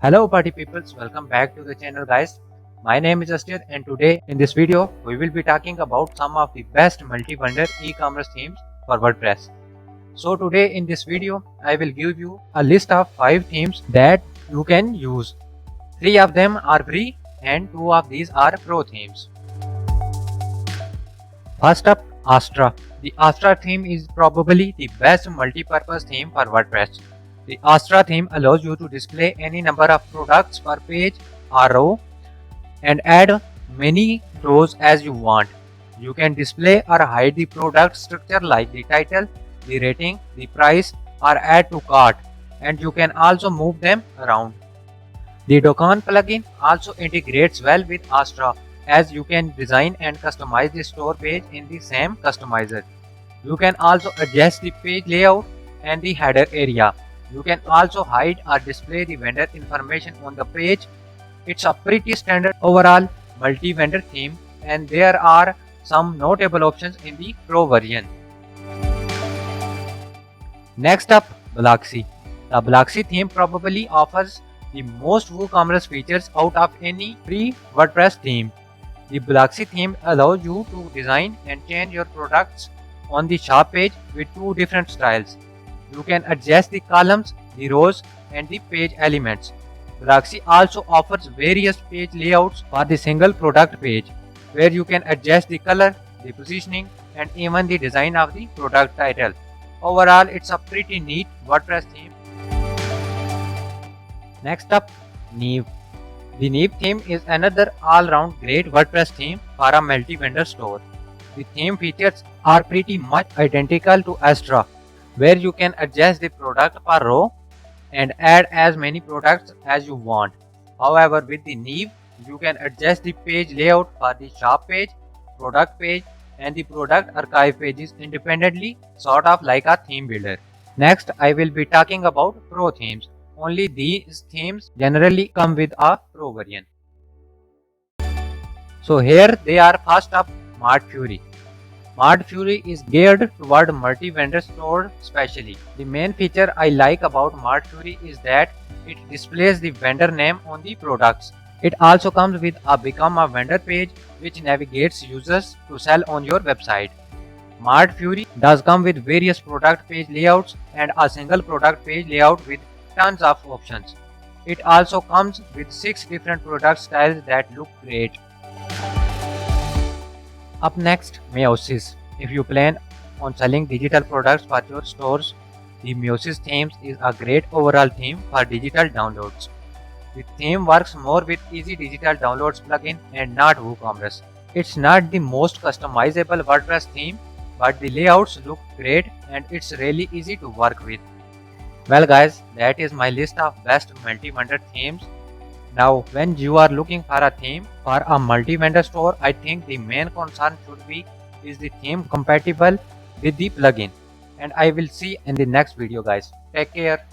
Hello party peoples, welcome back to the channel guys. My name is Astra and today in this video we will be talking about some of the best multi-vendor e-commerce themes for WordPress. So today in this video I will give you a list of 5 themes that you can use. 3 of them are free and 2 of these are pro themes. First up, Astra. The Astra theme is probably the best multi-purpose theme for WordPress. The Astra theme allows you to display any number of products per page or row and add many rows as you want. You can display or hide the product structure like the title, the rating, the price, or add to cart, and you can also move them around. The Docon plugin also integrates well with Astra as you can design and customize the store page in the same customizer. You can also adjust the page layout and the header area. You can also hide or display the vendor information on the page. It's a pretty standard overall multi-vendor theme and there are some notable options in the Pro version. Next up, Blocksy. The Blocksy theme probably offers the most WooCommerce features out of any free WordPress theme. The Blocksy theme allows you to design and change your products on the shop page with 2 different styles. You can adjust the columns, the rows, and the page elements. Blocksy also offers various page layouts for the single product page, where you can adjust the color, the positioning, and even the design of the product title. Overall, it's a pretty neat WordPress theme. Next up, Neve. The Neve theme is another all-round great WordPress theme for a multi-vendor store. The theme features are pretty much identical to Astra, where you can adjust the product per row and add as many products as you want. However, with the Neve, you can adjust the page layout for the shop page, product page, and the product archive pages independently, sort of like a theme builder. Next, I will be talking about Pro themes. Only these themes generally come with a Pro version. So here they are. First up, MartFury. MartFury is geared toward multi-vendor store specially. The main feature I like about MartFury is that it displays the vendor name on the products. It also comes with a Become a Vendor page which navigates users to sell on your website. MartFury does come with various product page layouts and a single product page layout with tons of options. It also comes with 6 different product styles that look great. Up next, Mayosis. If you plan on selling digital products for your stores, the Mayosis themes is a great overall theme for digital downloads. The theme works more with Easy Digital Downloads plugin and not WooCommerce. It's not the most customizable WordPress theme, but the layouts look great and it's really easy to work with. Well guys, that is my list of best multi-vendor themes. Now, when you are looking for a theme for a multi-vendor store, I think the main concern should be is the theme compatible with the plugin. And I will see in the next video guys. Take care.